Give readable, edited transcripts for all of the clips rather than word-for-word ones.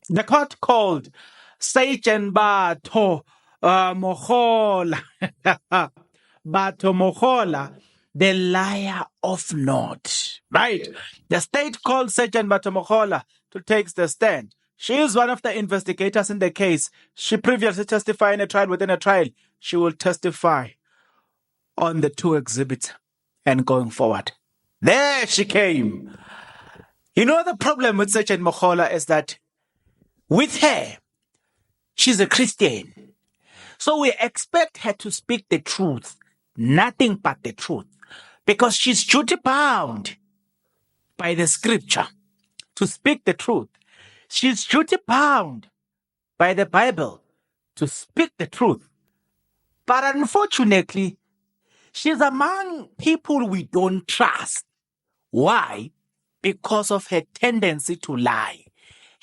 The court called Sgt Mogola, Bato Mogola, the liar of North. Right? The state called Sgt Bato Mogola to take the stand. She is one of the investigators in the case. She previously testified in a trial within a trial. She will testify on the two exhibits and going forward. There she came. You know, the problem with Sgt Mogola is that with her, she's a Christian. So we expect her to speak the truth, nothing but the truth, because she's duty bound by the scripture to speak the truth. She's duty bound by the Bible to speak the truth. But unfortunately, she's among people we don't trust. Why? Because of her tendency to lie,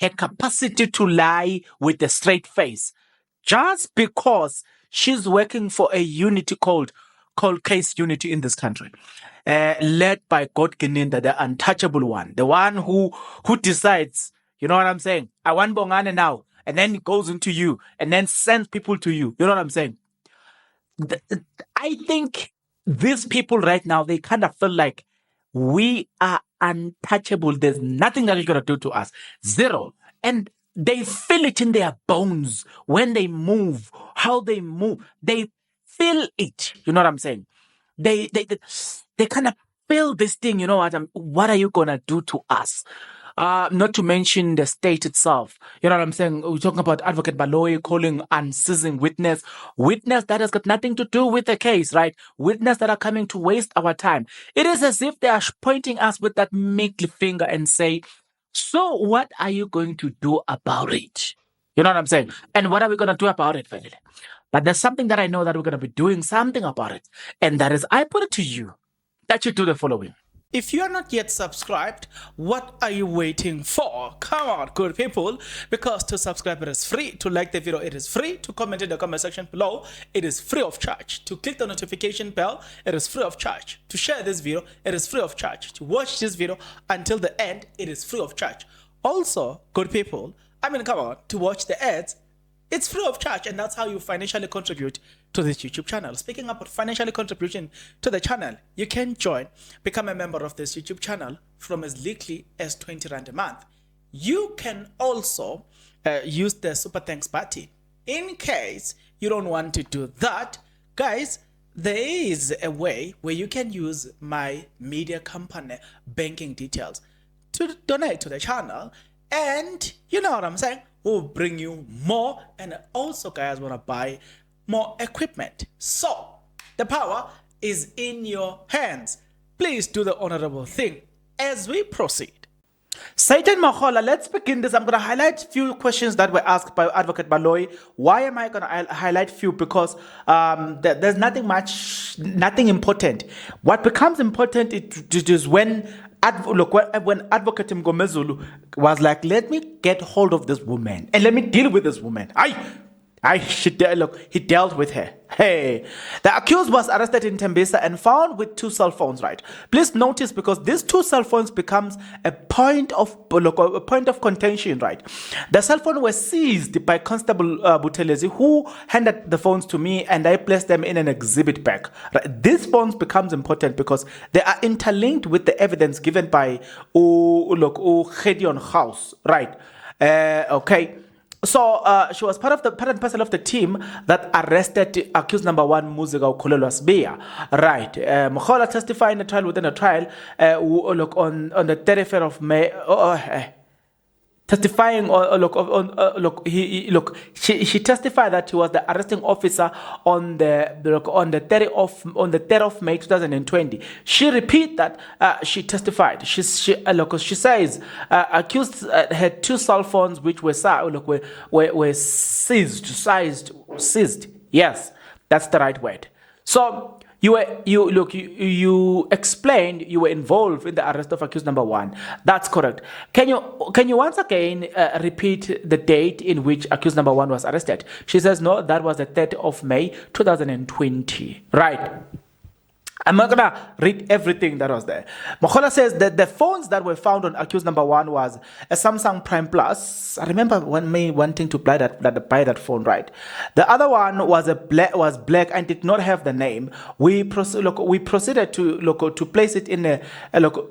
her capacity to lie with a straight face. Just because she's working for a unity called Case Unity in this country, led by God Gininda, the untouchable one, the one who decides, you know what I'm saying? I want Bongane now, and then it goes into you, and then sends people to you. You know what I'm saying? I think these people right now, they kind of feel like we are untouchable. There's nothing that you're going to do to us. Zero. And they feel it in their bones when they move, how they move. They feel it. You know what I'm saying? They kind of feel this thing. You know what are you going to do to us? Not to mention the state itself. You know what I'm saying? We're talking about Advocate Baloyi calling unceasing witness that has got nothing to do with the case, right? Witness that are coming to waste our time. It is as if they are pointing us with that middle finger and say, so what are you going to do about it? You know what I'm saying? And what are we going to do about it, family? But there's something that I know that we're going to be doing something about it. And that is, I put it to you that you do the following. If you are not yet subscribed, what are you waiting for? Come on, good people, because to subscribe it is free, to like the video it is free, to comment in the comment section below it is free of charge, to click the notification bell it is free of charge, to share this video it is free of charge, to watch this video until the end it is free of charge. Also, good people, come on, to watch the ads it's free of charge, and that's how you financially contribute to this YouTube channel. Speaking about financially contribution to the channel, you can become a member of this YouTube channel from as little as 20 Rand a month. You can also use the Super Thanks button. In case you don't want to do that, guys, there is a way where you can use my media company banking details to donate to the channel, and you know what I'm saying? Will bring you more, and also guys want to buy more equipment. So the power is in your hands. Please do the honorable thing as we proceed. Sgt Mogola, let's begin this. I'm going to highlight a few questions that were asked by Advocate Baloyi. Why am I going to highlight few? Because there's nothing important. What becomes important is when Advocate Mngomezulu was like, let me get hold of this woman and let me deal with this woman. He dealt with her. Hey, the accused was arrested in Tembisa and found with 2 cell phones, right? Please notice, because these 2 cell phones becomes a point of contention, right? The cell phone was seized by Constable Buthelezi, who handed the phones to me, and I placed them in an exhibit bag. Right? These phones becomes important because they are interlinked with the evidence given by Gideon House, right? Okay. So she was part and parcel of the team that arrested accused number 1, Muzika Kolelwa. Right. Mogola testified in a trial within a trial on the 31st of May. Testifying, she testified that he was the arresting officer on the 3rd of May 2020. She repeat that she testified. She says accused had 2 cell phones which were seized. Yes, that's the right word. So you explained you were involved in the arrest of accused number 1. That's correct. Can you once again repeat the date in which accused number 1 was arrested? She says no, that was the 3rd of May 2020. Right. I'm not going to read everything that was there. Mogola says that the phones that were found on accused number one was a Samsung Prime Plus. I remember me wanting to buy that phone, right? The other one was black and did not have the name. We proceeded to place it in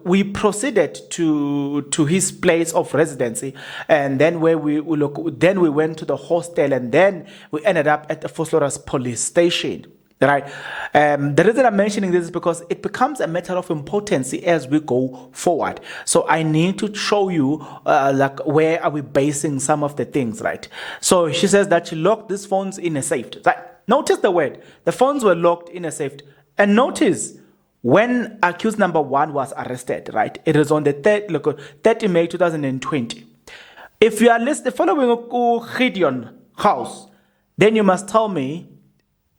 we proceeded to his place of residency, and then we went to the hostel, and then we ended up at the Vosloorus police station. Right. The reason I'm mentioning this is because it becomes a matter of importance as we go forward. So I need to show you where are we basing some of the things, right? So she says that she locked these phones in a safe. Right? Notice the word. The phones were locked in a safe. And notice when accused number one was arrested, right? It is on the 30 May 2020. If you are following Gideon House, then you must tell me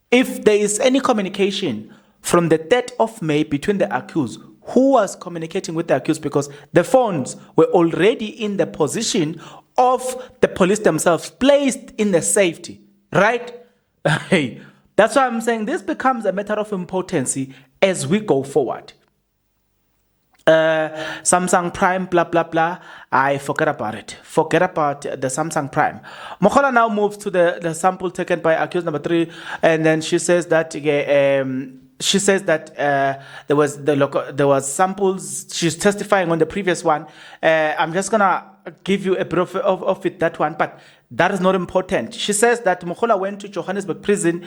if there is any communication from the 3rd of May between the accused, who was communicating with the accused, because the phones were already in the position of the police themselves, placed in the safety, right? That's why I'm saying this becomes a matter of importance as we go forward. Samsung Prime, blah, blah, blah. I forget about it. Forget about the Samsung Prime. Mogola now moves to the sample taken by accused number 3, and then she says that there was samples. She's testifying on the previous one. I'm just gonna give you a bit of it, that one, but that is not important. She says that Mogola went to Johannesburg prison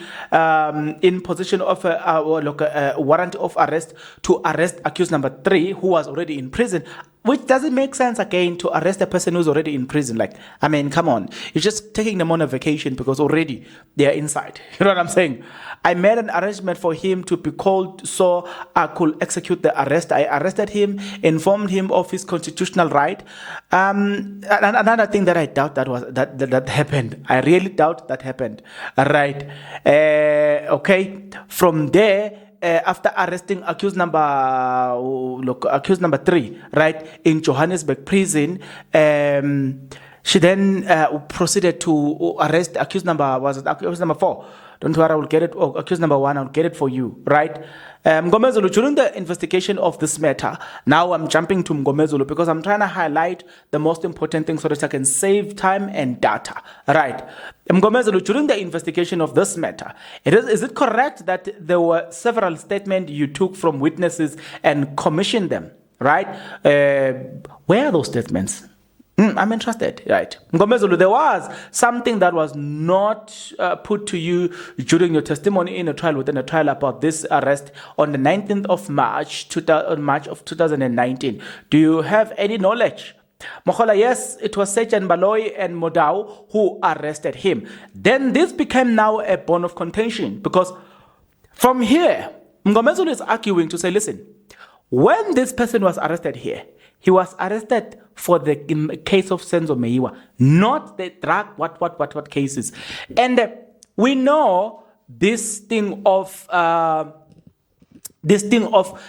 in possession of a warrant of arrest to arrest accused number 3, who was already in prison, which doesn't make sense again to arrest a person who's already in prison. Like, I mean, come on. You're just taking them on a vacation because already they're inside. You know what I'm saying? I made an arrangement for him to be called so I could execute the arrest. I arrested him, informed him of his constitutional right. And another thing that I doubt that happened. I really doubt that happened. Right. Okay. From there, after arresting accused number 3, right, in Johannesburg prison, she then proceeded to arrest accused number 4. Don't worry, I will get it. Oh, accused number 1, I'll get it for you, right? Mngomezulu, during the investigation of this matter, now I'm jumping to Mngomezulu because I'm trying to highlight the most important things so that I can save time and data, right? Mngomezulu, during the investigation of this matter, is it correct that there were several statements you took from witnesses and commissioned them, right? Where are those statements? I'm interested, right? Mngomezulu, there was something that was not put to you during your testimony in a trial, within a trial, about this arrest on the 19th of March of 2019. Do you have any knowledge? Mogola, yes, it was Sgt Baloyi and Modau who arrested him. Then this became now a bone of contention, because from here, Mngomezulu is arguing to say, listen, when this person was arrested here, he was arrested for the case of Senzo Meyiwa, not the drug, what cases. And we know this thing of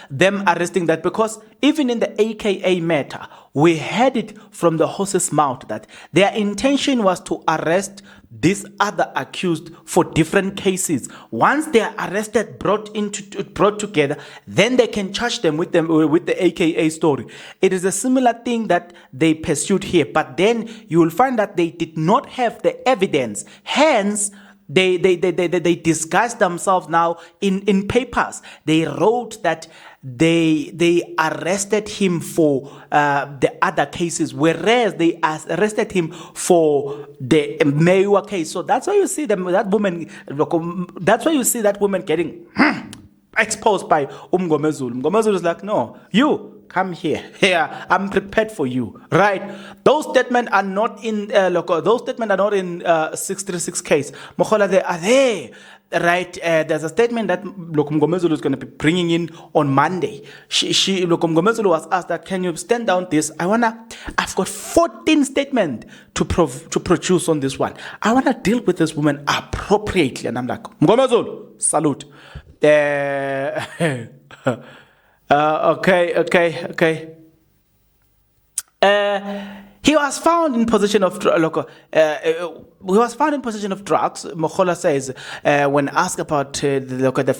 them arresting that, because even in the AKA matter, we heard it from the horse's mouth that their intention was to arrest this other accused for different cases. Once they are arrested, brought together, then they can charge them with the AKA story. It is a similar thing that they pursued here, but then you will find that they did not have the evidence. Hence, they disguised themselves now in papers. They wrote that they arrested him for the other cases, whereas they arrested him for the Meyiwa case. So that's why you see that woman getting exposed by Mngomezulu. Mngomezulu is like, no, you come here. Here, I'm prepared for you. Right? Those statements are not in 636 case. Mogola, they are there. Right, there's a statement that Mngomezulu is going to be bringing in on Monday. Mngomezulu was asked that, can you stand down this? I've got 14 statements to produce on this one. I want to deal with this woman appropriately. And I'm like, Mngomezulu, salute. Okay. He was found in possession of Mogola says when asked about the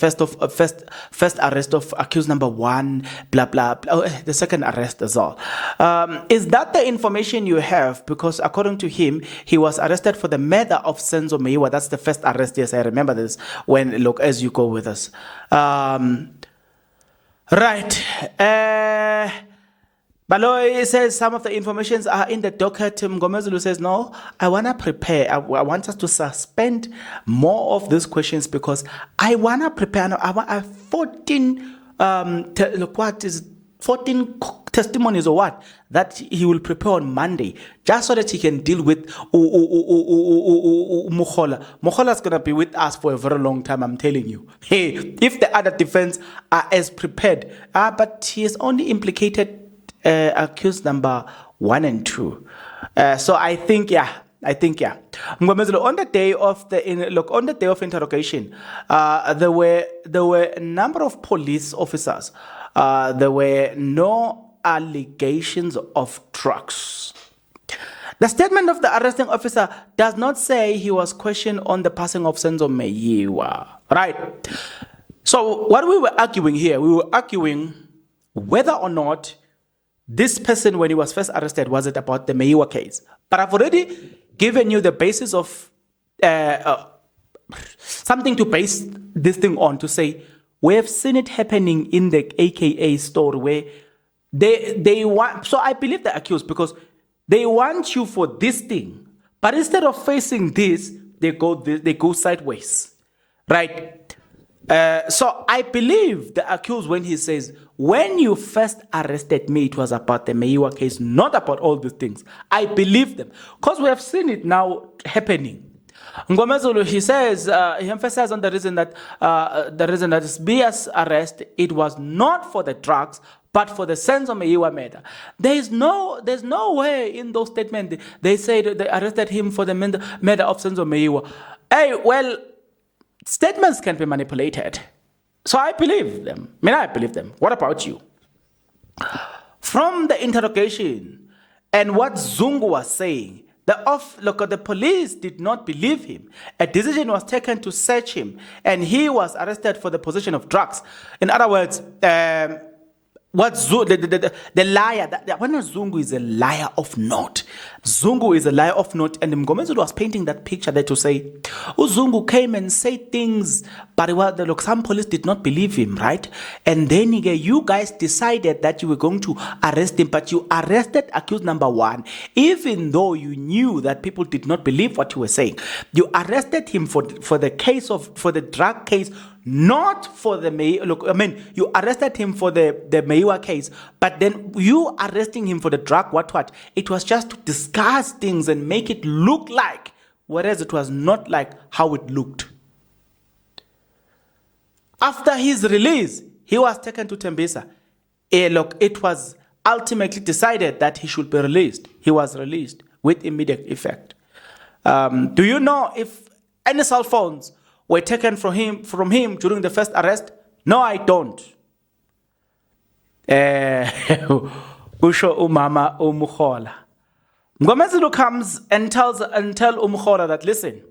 first arrest of accused number 1, blah blah blah, the second arrest as well. Is that the information you have? Because according to him, he was arrested for the murder of Senzo Meyiwa. That's the first arrest. Yes, I remember this. When as you go with us, right. Baloy says some of the informations are in the docket. Mngomezulu says, no, I want to prepare. I want us to suspend more of these questions because I want to prepare. I want 14, 14 testimonies or what that he will prepare on Monday just so that he can deal with Mogola. Mogola is going to be with us for a very long time, I'm telling you. Hey, if the other defense are as prepared, but he is only implicated accused number 1 and 2. So I think, yeah. Mngomezulu, on the day of interrogation, there were a number of police officers. There were no allegations of drugs. The statement of the arresting officer does not say he was questioned on the passing of Senzo Meyiwa. Right. So what we were arguing here, whether or not this person, when he was first arrested, was it about the Meyiwa case? But I've already given you the basis of something to base this thing on, to say we have seen it happening in the AKA story where they want. So I believe the accused because they want you for this thing, but instead of facing this, they go sideways, right? So I believe the accused when he says, when you first arrested me, it was about the Meyiwa case, not about all these things. I believe them because we have seen it now happening. Mngomezulu, he says, he emphasizes on the reason that Bia's arrest, it was not for the drugs, but for the Senzo Meyiwa murder. There's no way in those statements they say that they arrested him for the murder of Senzo Meyiwa. Hey, well, statements can be manipulated. So I believe them. I believe them. What about you? From the interrogation and what Zungu was saying, the police did not believe him. A decision was taken to search him, and he was arrested for the possession of drugs. In other words, the liar, when Zungu is a liar of note. Zungu is a liar of note, and Mngomezulu was painting that picture there to say, Zungu came and said things, but some police did not believe him, right? And then you guys decided that you were going to arrest him, but you arrested accused number 1, even though you knew that people did not believe what you were saying. You arrested him for the drug case, not for the you arrested him for the Meyiwa case, but then you arresting him for the drug, what? It was just to discuss things and make it look like, whereas it was not like how it looked. After his release, he was taken to Tembisa. It was ultimately decided that he should be released. He was released with immediate effect. Do you know if any cell phones were taken from him during the first arrest? No, I don't. Usho umama Mogola. Mngomezulu comes and tell Mogola that, listen,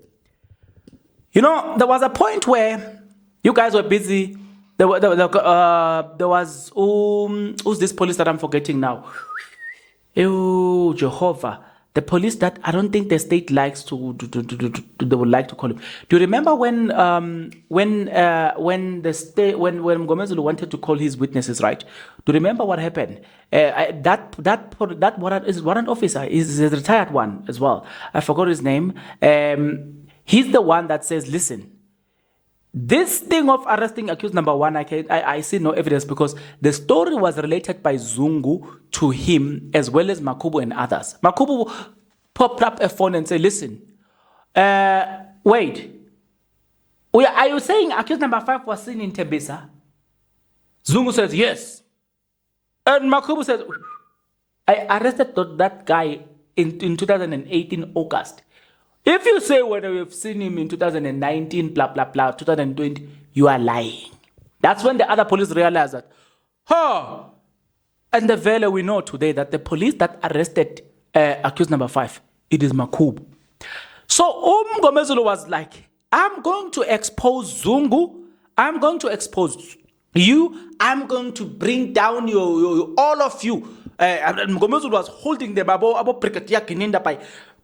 there was a point where you guys were busy. There was who's this police that I'm forgetting now? Jehovah. The police that I don't think the state likes to they would like to call him. Do you remember when Mngomezulu wanted to call his witnesses, right? Do you remember what happened? That warrant officer is a retired one as well. I forgot his name. He's the one that says, listen, this thing of arresting accused number 1, I see no evidence because the story was related by Zungu to him as well as Makubu and others. Makubu popped up a phone and said, listen, wait, are you saying accused number 5 was seen in Tembisa? Zungu says, yes. And Makubu says, I arrested that guy in 2018 August. If you say whether we've seen him in 2019, blah, blah, blah, 2020, you are lying. That's when the other police realized that, and the value we know today that the police that arrested accused number 5, it is Makhubu. So Mngomezulu was like, I'm going to expose Zungu. I'm going to expose you. I'm going to bring down your all of you. Mngomezulu was holding them about Brigadier Gininda by.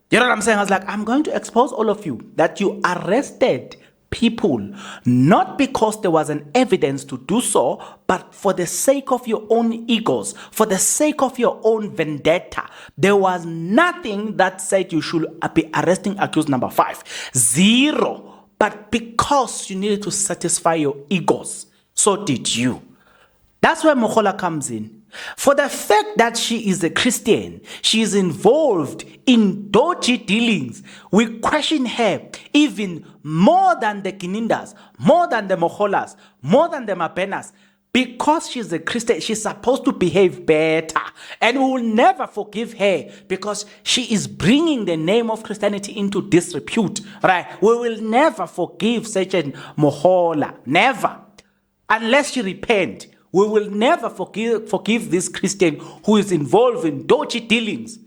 You know what I'm saying? I was like, I'm going to expose all of you that you arrested people, not because there was an evidence to do so, but for the sake of your own egos, for the sake of your own vendetta. There was nothing that said you should be arresting accused number 5. 0. But because you needed to satisfy your egos, so did you. That's where Mogola comes in. For the fact that she is a Christian, she is involved in dodgy dealings. We question her even more than the Ginindas, more than the Mogolas, more than the Mabenas. Because she's a Christian, she's supposed to behave better. And we will never forgive her because she is bringing the name of Christianity into disrepute. Right? We will never forgive Sgt Mogola. Never. Unless she repent. We will never forgive this Christian who is involved in dodgy dealings.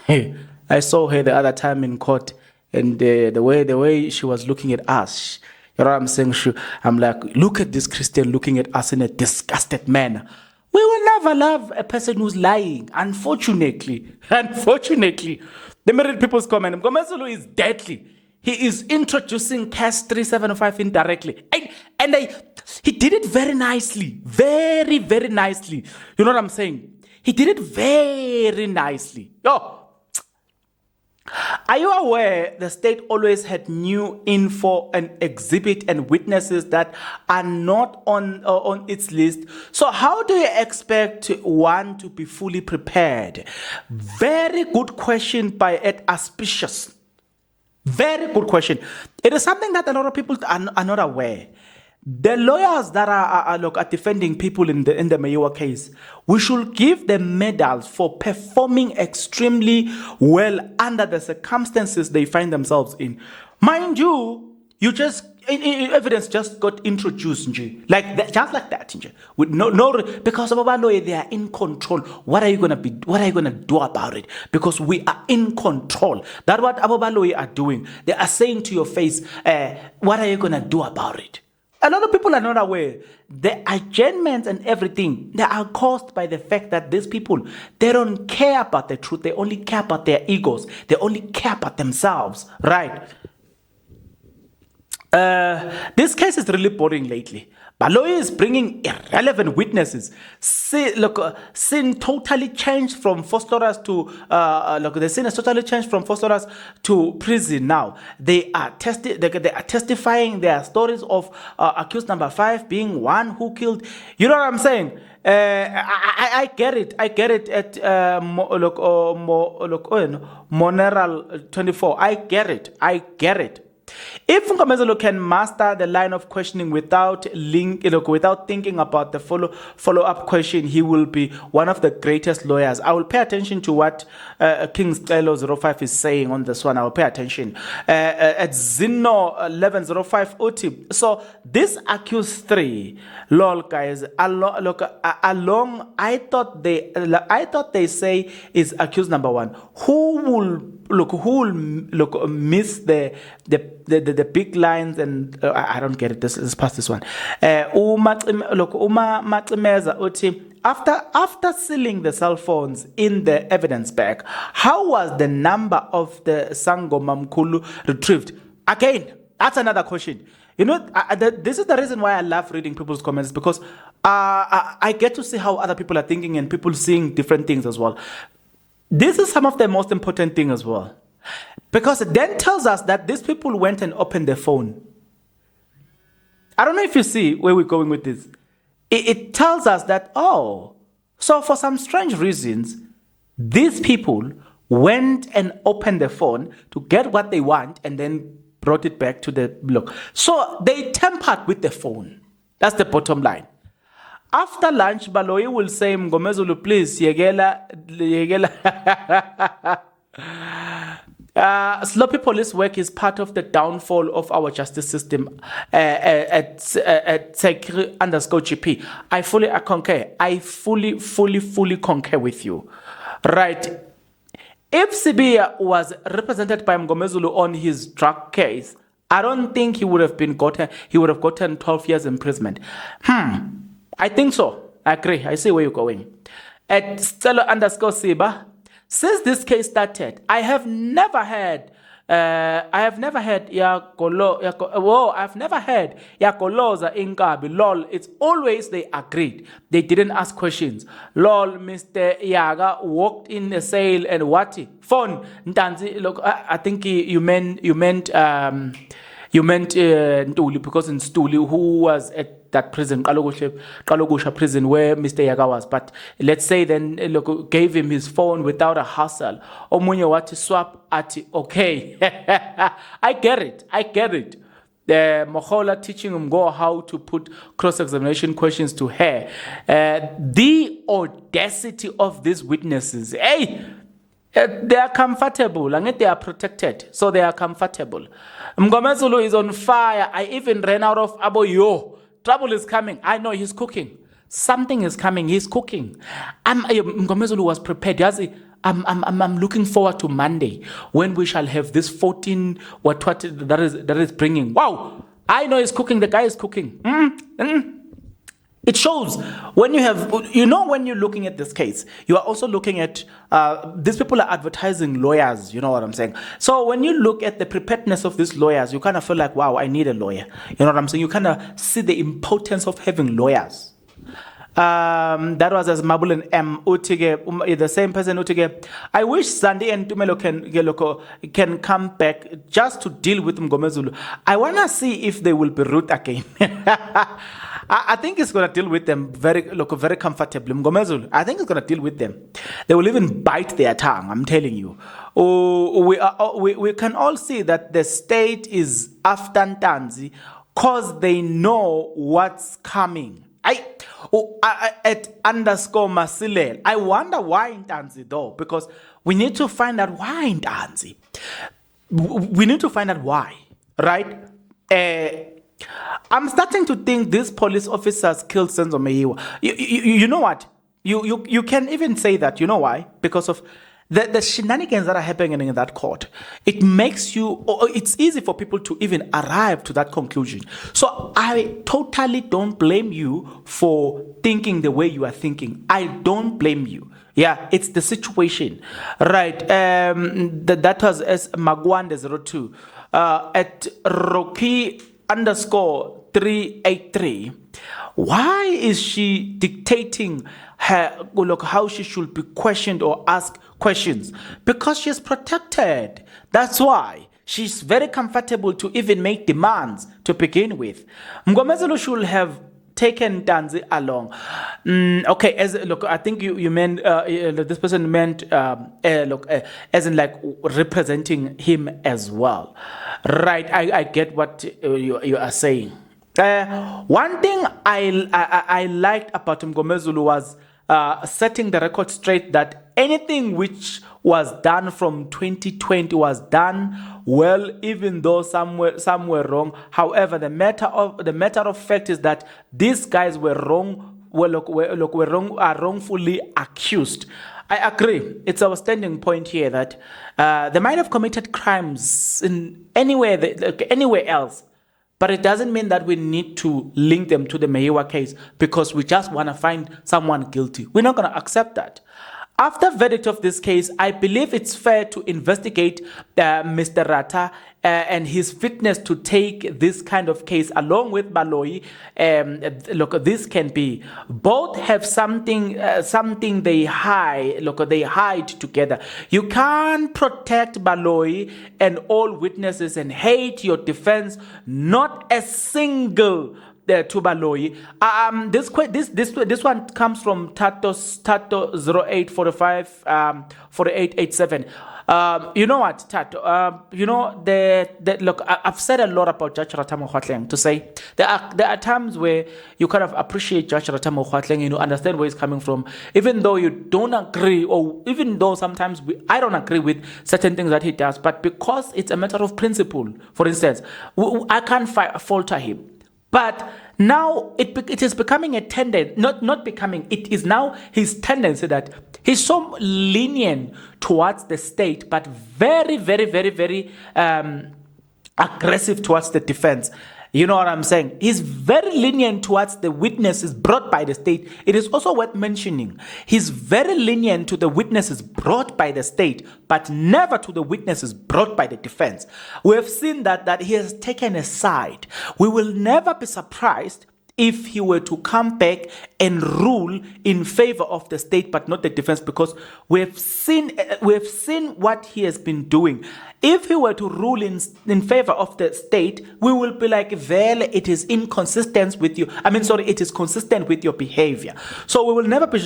Hey, I saw her the other time in court, and the way she was looking at us, you know what I'm saying? I'm like, look at this Christian looking at us in a disgusted manner. We will never love a person who's lying. Unfortunately, the married people's comment, Mngomezulu is deadly. He is introducing CAS 375 indirectly. And he did it very nicely. Very, very nicely. You know what I'm saying? He did it very nicely. Yo. Are you aware the state always had new info and exhibit and witnesses that are not on its list? So how do you expect one to be fully prepared? Very good question by Ed Auspicious. Very good question. It is something that a lot of people are not aware. The lawyers that are defending people in the Mayowa case, we should give them medals for performing extremely well under the circumstances they find themselves in. Mind you, evidence just got introduced, like that, just like that, with no because they are in control. What are you gonna do about it? Because we are in control. That's what Abobaloy are doing. They are saying to your face, what are you gonna do about it? A lot of people are not aware. The adjournments and everything, they are caused by the fact that these people, they don't care about the truth. They only care about their egos. They only care about themselves, right? This case is really boring lately. Baloyi is bringing irrelevant witnesses. Sin totally changed from Fostoras to the sin has totally changed from Fostoras to prison now. They are testifying their stories of accused number 5 being one who killed. You know what I'm saying? I get it. I get it at Moneral 24. I get it. If Mngomezulu can master the line of questioning without thinking about the follow-up question, he will be one of the greatest lawyers. I will pay attention to what King's Celo 05 is saying on this one. I will pay attention. At Zino 1105 OT. So this accused 3, lol guys, along I thought they say is accused number 1. Who will miss the big lines and I don't get it. Let's pass this one. After sealing the cell phones in the evidence bag, how was the number of the Sangoma Mkhulu retrieved? Again, that's another question. You know, this is the reason why I love reading people's comments, because I get to see how other people are thinking and people seeing different things as well. This is some of the most important thing as well. Because it then tells us that these people went and opened their phone. I don't know if you see where we're going with this. It tells us that, so for some strange reasons, these people went and opened their phone to get what they want and then brought it back to the block. So they tampered with the phone. That's the bottom line. After lunch, Baloyi will say, Mngomezulu, please, yegela. Sloppy police work is part of the downfall of our justice system. At _GP, I fully concur. I fully concur with you. Right. If Sibiya was represented by Mngomezulu on his drug case, I don't think he would have gotten 12 years imprisonment. I think so. I agree. I see where you're going. At Stella_Siba, since this case started, I have never heard I've never heard Yakoloza Inkabi. Lol, it's always they agreed. They didn't ask questions. Lol, Mr. Yaga walked in the sale and what? Phone. Ntanzi, look, I think you meant Ntuli, because in Stuli, who was at that prison, Kalogusha prison, where Mr. Yaga was. But let's say then, look, gave him his phone without a hassle. Omunye wati swap ati, okay. I get it. The Mogola teaching him how to put cross-examination questions to her. The audacity of these witnesses. Hey! They are comfortable, and they are protected, so they are comfortable. Mngomezulu is on fire. I even ran out of Aboyo. Trouble is coming. I know he's cooking. Something is coming. He's cooking. Mngomezulu was prepared. I'm looking forward to Monday when we shall have this 14 what that is bringing. Wow! I know he's cooking. The guy is cooking. It shows when you have, when you're looking at this case, you are also looking at, these people are advertising lawyers, you know what I'm saying? So when you look at the preparedness of these lawyers, you kind of feel like, wow, I need a lawyer. You know what I'm saying? You kind of see the importance of having lawyers. That was as Mabul and M. Utige, the same person Utige. I wish Zandi and Tumelo can come back just to deal with Mngomezulu. I want to see if they will be root again. I think it's going to deal with them very comfortably. Mngomezulu, I think it's going to deal with them. They will even bite their tongue, I'm telling you. We can all see that the state is after Ntanzi because they know what's coming. At _Masilel, I wonder why Ntanzi though, because we need to find out why Ntanzi. We need to find out why, right? I'm starting to think these police officers killed Senzo Meyiwa. You know what? You can even say that. You know why? Because of the shenanigans that are happening in that court. It makes it's easy for people to even arrive to that conclusion. So I totally don't blame you for thinking the way you are thinking. I don't blame you. Yeah, it's the situation. Right. That was as Magwande02. At Rocky _383. Why is she dictating her how she should be questioned or ask questions? Because she's protected. That's why. She's very comfortable to even make demands to begin with. Mngomezulu should have taken Ntanzi along. Okay, I think you meant this person meant as in like representing him as well, right? I get what you are saying. One thing I liked about Mngomezulu was setting the record straight that anything which was done from 2020 was done well, even though some were wrong. However, the matter of fact is that these guys were wrongfully accused. I agree. It's our standing point here that they might have committed crimes in anywhere else. But it doesn't mean that we need to link them to the Meyiwa case because we just want to find someone guilty. We're not going to accept that. After verdict of this case, I believe it's fair to investigate Mr. Rata and his fitness to take this kind of case along with Baloyi. Look, this can be. Both have something they hide together. You can't protect Baloyi and all witnesses and hate your defense, not a single to Baloyi. This one comes from Tato 0845 4887. You know what, Tato? Look, I've said a lot about Judge Ratamo Khwatleng to say there are times where you kind of appreciate Judge Ratamo Khwatleng and you understand where he's coming from, even though you don't agree, or even though sometimes I don't agree with certain things that he does, but because it's a matter of principle. For instance, I can't falter him. But now it is becoming a tendency, not becoming, it is now his tendency that he's so lenient towards the state, but very, very, very, very aggressive towards the defense. You know what I'm saying? He's very lenient towards the witnesses brought by the state. It is also worth mentioning, he's very lenient to the witnesses brought by the state, but never to the witnesses brought by the defense. We have seen that he has taken a side. We will never be surprised if he were to come back and rule in favor of the state but not the defense, because we've seen what he has been doing. If he were to rule in favor of the state, we will be like, well, it is inconsistent with you. It is consistent with your behavior. So we will never be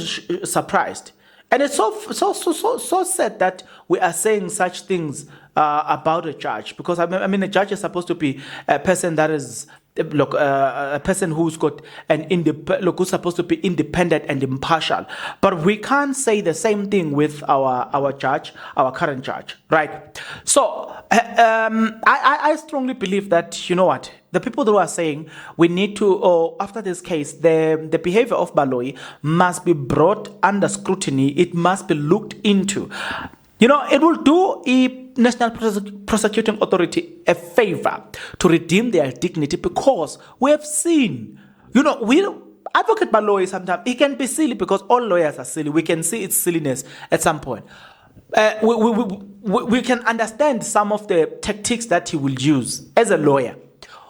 surprised. And it's so sad that we are saying such things about a judge, because a judge is supposed to be a person that is a person who's got who's supposed to be independent and impartial. But we can't say the same thing with our judge, our current judge, right? So I strongly believe that, you know what, the people who are saying we need to, after this case, the behavior of Baloyi must be brought under scrutiny. It must be looked into. You know, it will do a National Prosecuting Authority a favor to redeem their dignity, because we have seen, Advocate Baloyi sometimes, he can be silly, because all lawyers are silly. We can see its silliness at some point. We can understand some of the tactics that he will use as a lawyer.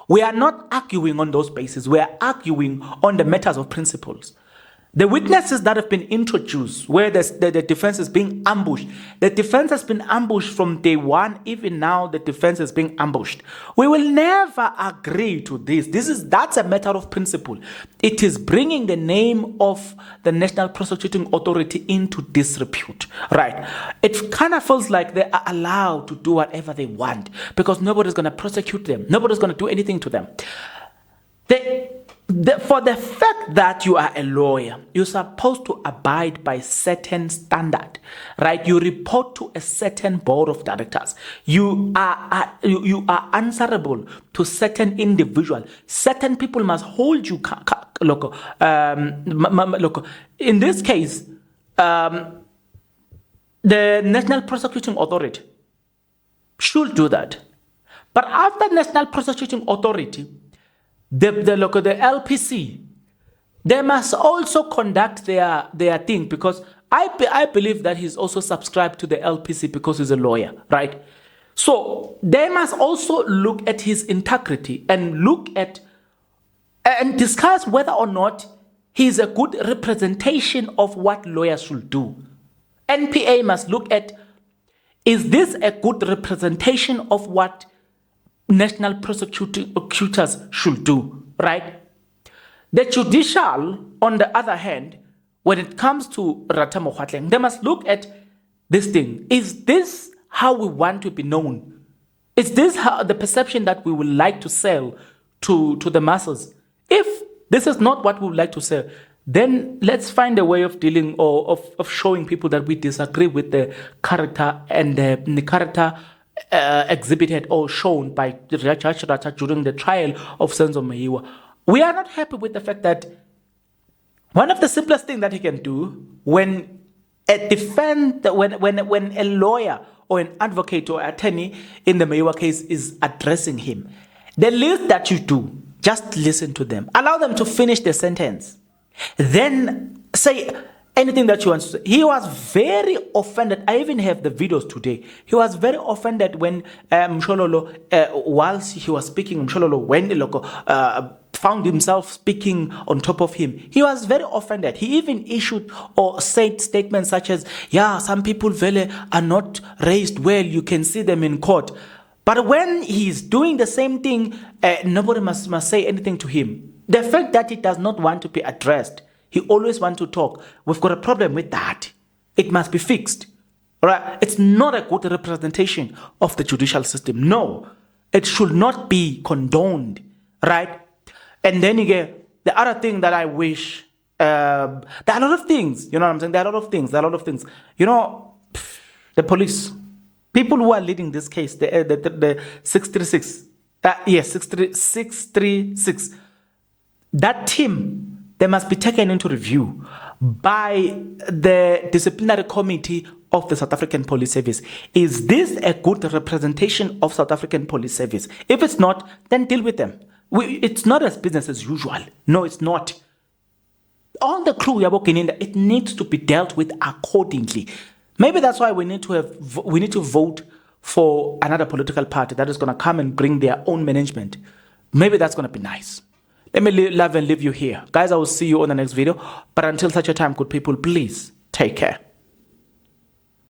We are not arguing on those bases. We are arguing on the matters of principles. The witnesses that have been introduced, where the defense is being ambushed, the defense has been ambushed from day one. Even now, the defense is being ambushed. We will never agree to this. That's a matter of principle. It is bringing the name of the National Prosecuting Authority into disrepute, right? It kind of feels like they are allowed to do whatever they want, because nobody's going to prosecute them. Nobody's going to do anything to them. For the fact that you are a lawyer, you're supposed to abide by certain standard, right? You report to a certain board of directors. You are answerable to certain individuals. Certain people must hold you local. In this case, the National Prosecuting Authority should do that. But after National Prosecuting Authority, the LPC, they must also conduct their thing, because I believe that he's also subscribed to the LPC because he's a lawyer, right? So they must also look at his integrity and look at and discuss whether or not he's a good representation of what lawyers should do. NPA must look at, is this a good representation of what national prosecutors should do, right? The judicial, on the other hand, when it comes to Rata Mokgatleng, they must look at this thing. Is this how we want to be known? Is this how the perception that we would like to sell to the masses? If this is not what we would like to sell, then let's find a way of dealing or of showing people that we disagree with the character and the character exhibited or shown by Judge Rata during the trial of Senzo Meyiwa. We are not happy with the fact that one of the simplest things that he can do when when a lawyer or an advocate or attorney in the Meyiwa case is addressing him, the least that you do, just listen to them. Allow them to finish the sentence. Then say anything that you want to say. He was very offended. I even have the videos today. He was very offended when Mshololo, whilst he was speaking, Mshololo found himself speaking on top of him. He was very offended. He even issued or said statements such as, yeah, some people really are not raised well. You can see them in court. But when he's doing the same thing, nobody must say anything to him. The fact that he does not want to be addressed, he always wants to talk. We've got a problem with that. It must be fixed. All right? It's not a good representation of the judicial system. No, it should not be condoned. Right? And then again, the other thing that I wish, there are a lot of things. You know what I'm saying? There are a lot of things. You know, the police, people who are leading this case, the 636. Yes, 636. that team, they must be taken into review by the disciplinary committee of the South African Police Service. Is this a good representation of South African Police Service? If it's not, then deal with them. It's not as business as usual. No, it's not. All the crew, Yabo Gininda, it needs to be dealt with accordingly. Maybe that's why we need to vote for another political party that is going to come and bring their own management. Maybe that's going to be nice. Let me love and leave you here. Guys, I will see you on the next video. But until such a time, good people, please take care.